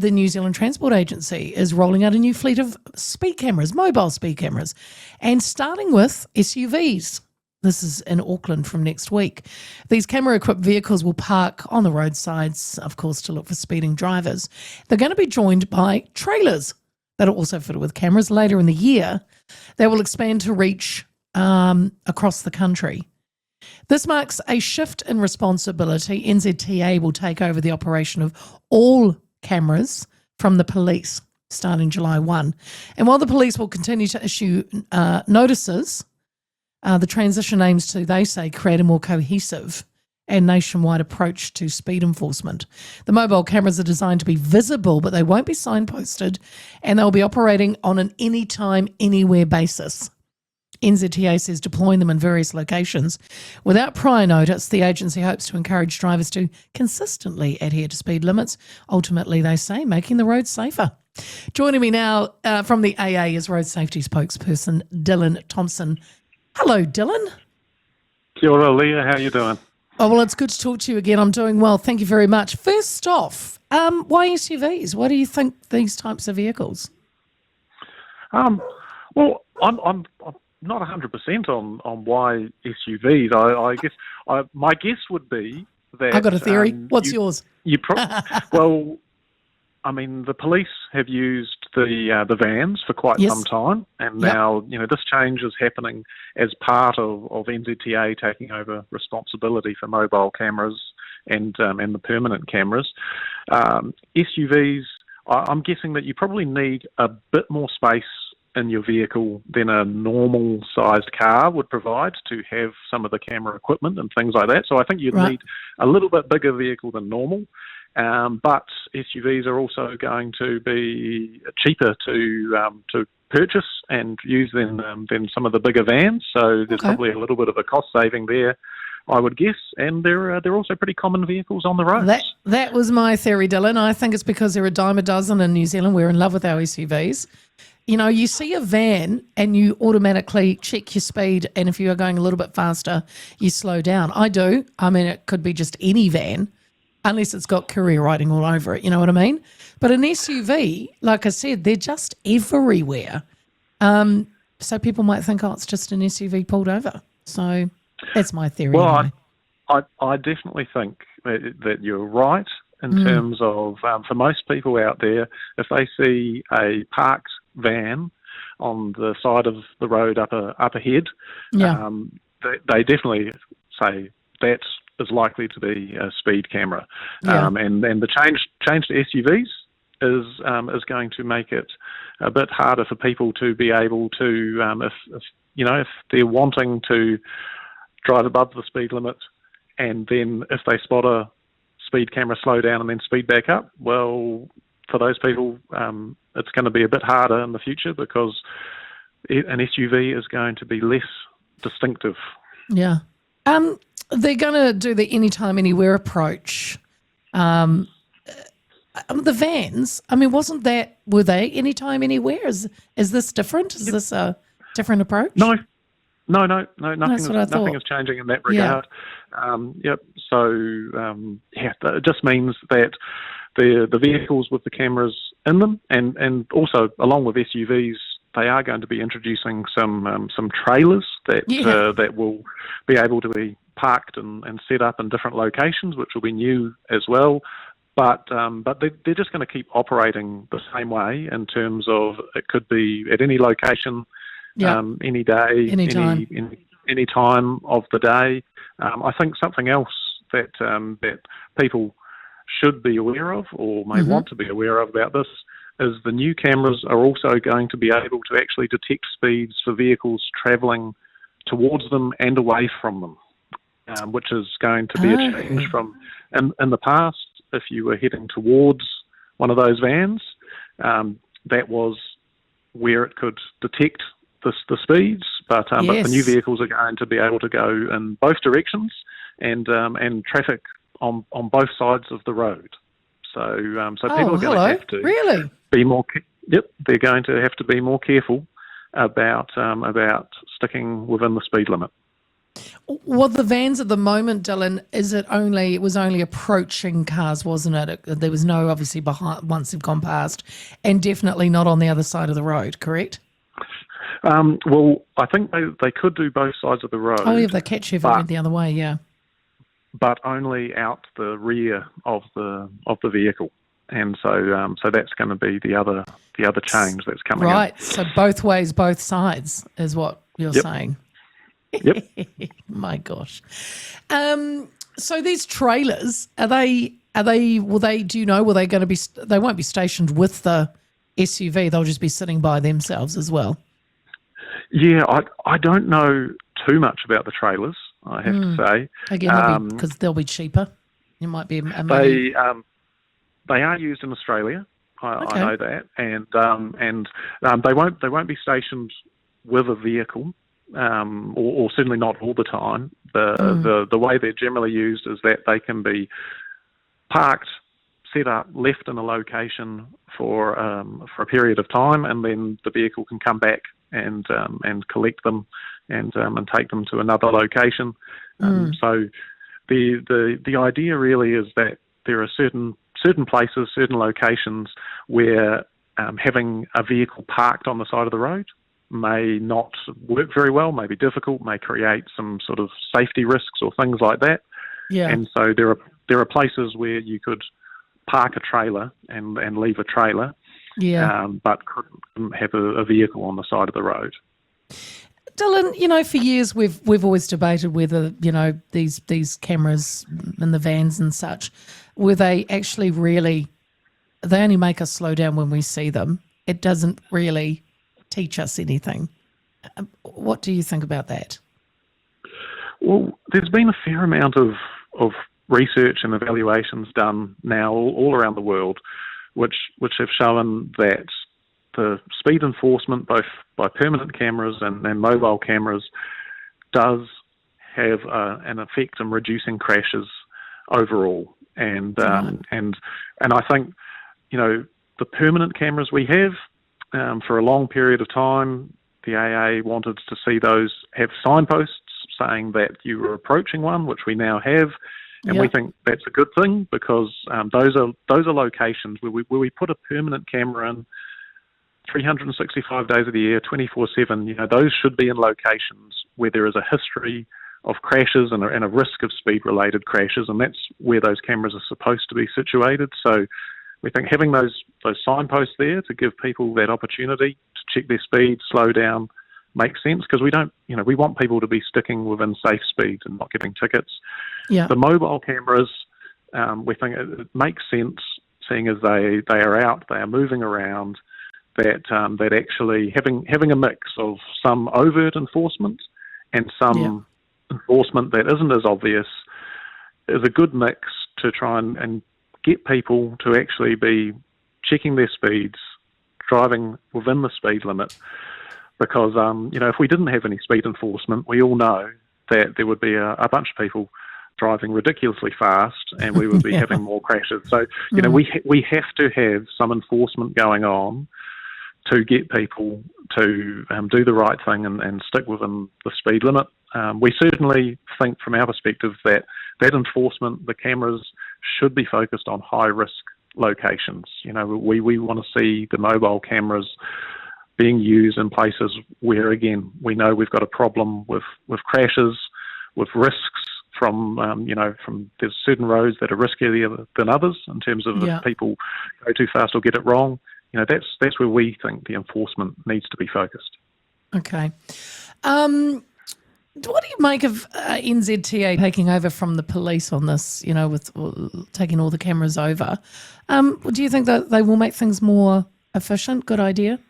the New Zealand Transport Agency is rolling out a new fleet of speed cameras, mobile speed cameras, and starting with SUVs. This is in Auckland from next week. These camera-equipped vehicles will park on the roadsides, of course, to look for speeding drivers. They're going to be joined by trailers that are also fitted with cameras later in the year. They will expand to reach across the country. This marks a shift in responsibility. NZTA will take over the operation of all cameras from the police starting July 1. And while the police will continue to issue notices, the transition aims to, they say, create a more cohesive and nationwide approach to speed enforcement. The mobile cameras are designed to be visible, but they won't be signposted, and they'll be operating on an anytime, anywhere basis. NZTA says deploying them in various locations without prior notice, the agency hopes to encourage drivers to consistently adhere to speed limits, ultimately, they say, making the roads safer. Joining me now from the AA is road safety spokesperson Dylan Thomsen. Hello, Dylan. Kia ora, Leah. How are you doing? Oh, well, it's good to talk to you again. I'm doing well. Thank you very much. First off, why SUVs? Why do you think these types of vehicles? Well, I'm not 100% on why SUVs. I guess my guess would be that I got a theory. What's yours? Well, I mean, the police have used the vans for quite some time, and now this change is happening as part of NZTA taking over responsibility for mobile cameras and the permanent cameras. SUVs, I'm guessing that you probably need a bit more space in your vehicle than a normal sized car would provide to have some of the camera equipment and things like that. So I think you'd need a little bit bigger vehicle than normal. But SUVs are also going to be cheaper to purchase and use than some of the bigger vans. So there's probably a little bit of a cost saving there, I would guess. And they're also pretty common vehicles on the roads. That was my theory, Dylan. I think it's because they're a dime a dozen in New Zealand. We're in love with our SUVs. You know, you see a van and you automatically check your speed, and if you are going a little bit faster, you slow down. I do. I mean, it could be just any van, unless it's got courier writing all over it, you know what I mean? But an SUV, like I said, they're just everywhere. So people might think, it's just an SUV pulled over. So that's my theory. Well, anyway. I definitely think that you're right in terms of, for most people out there, if they see a parked van on the side of the road up ahead, they definitely say that is likely to be a speed camera. And the change to SUVs is going to make it a bit harder for people to be able to, if they're wanting to drive above the speed limit, and then if they spot a speed camera, slow down and then speed back up, well, for those people, it's going to be a bit harder in the future because an SUV is going to be less distinctive. Yeah. They're going to do the anytime, anywhere approach. The vans, I mean, were they anytime, anywhere? Is this different? Is this a different approach? No, nothing is changing in that regard. It just means that the vehicles with the cameras in them, and also along with SUVs, they are going to be introducing some trailers that will be able to be parked and set up in different locations, which will be new as well. But they're just going to keep operating the same way in terms of it could be at any location, any day, any time of the day. I think something else that people should be aware of, or may want to be aware of about this, is the new cameras are also going to be able to actually detect speeds for vehicles travelling towards them and away from them, which is going to be a change from in the past. If you were heading towards one of those vans, that was where it could detect the speeds, but the new vehicles are going to be able to go in both directions and traffic on both sides of the road. So people are going to have to be more. They're going to have to be more careful about sticking within the speed limit. Well, the vans at the moment, Dylan, it was only approaching cars, wasn't it? There was no obviously behind once they've gone past, and definitely not on the other side of the road, correct? Well, I think they could do both sides of the road. Oh, yeah, if they catch you if it went the other way, yeah. But only out the rear of the vehicle, and so that's going to be the other change that's coming. Right. So both ways, both sides is what you're saying. Yep. My gosh. So these trailers, will they going to be, they won't be stationed with the SUV, they'll just be sitting by themselves as well? Yeah, I don't know too much about the trailers, I have to say. Again, because they'll be cheaper. It might be they are used in Australia. I know that, and they won't be stationed with a vehicle, or certainly not all the time. The way they're generally used is that they can be parked, set up, left in a location for a period of time, and then the vehicle can come back and collect them and take them to another location. So the idea really is that there are certain places, certain locations where having a vehicle parked on the side of the road may not work very well, may be difficult, may create some sort of safety risks or things like that. Yeah. And so there are places where you could park a trailer and leave a trailer, but couldn't have a vehicle on the side of the road. Dylan, for years we've always debated whether, these cameras in the vans and such, were they actually really, they only make us slow down when we see them. It doesn't really teach us anything. What do you think about that? Well, there's been a fair amount of research and evaluations done now all around the world, which have shown that the speed enforcement, both by permanent cameras and mobile cameras, does have an effect in reducing crashes overall. And I think, the permanent cameras we have, for a long period of time, the AA wanted to see those have signposts saying that you were approaching one, which we now have. And we think that's a good thing, because those are locations where we put a permanent camera in 365 days of the year, 24/7. Those should be in locations where there is a history of crashes and a risk of speed-related crashes, and that's where those cameras are supposed to be situated. So we think having those signposts there to give people that opportunity to check their speed, slow down, makes sense, because we want people to be sticking within safe speeds and not getting tickets. Yeah. The mobile cameras, we think it makes sense, seeing as they are out, they are moving around, that actually having a mix of some overt enforcement and some enforcement that isn't as obvious is a good mix to try and get people to actually be checking their speeds, driving within the speed limit. Because, if we didn't have any speed enforcement, we all know that there would be a bunch of people driving ridiculously fast, and we would be having more crashes. So, we have to have some enforcement going on to get people to do the right thing and stick within the speed limit. We certainly think, from our perspective, that enforcement, the cameras, should be focused on high-risk locations. We want to see the mobile cameras being used in places where, again, we know we've got a problem with crashes, with risks from there's certain roads that are riskier than others in terms of if people go too fast or get it wrong. That's where we think the enforcement needs to be focused. Okay. What do you make of NZTA taking over from the police on this, with taking all the cameras over? Do you think that they will make things more efficient? Good idea?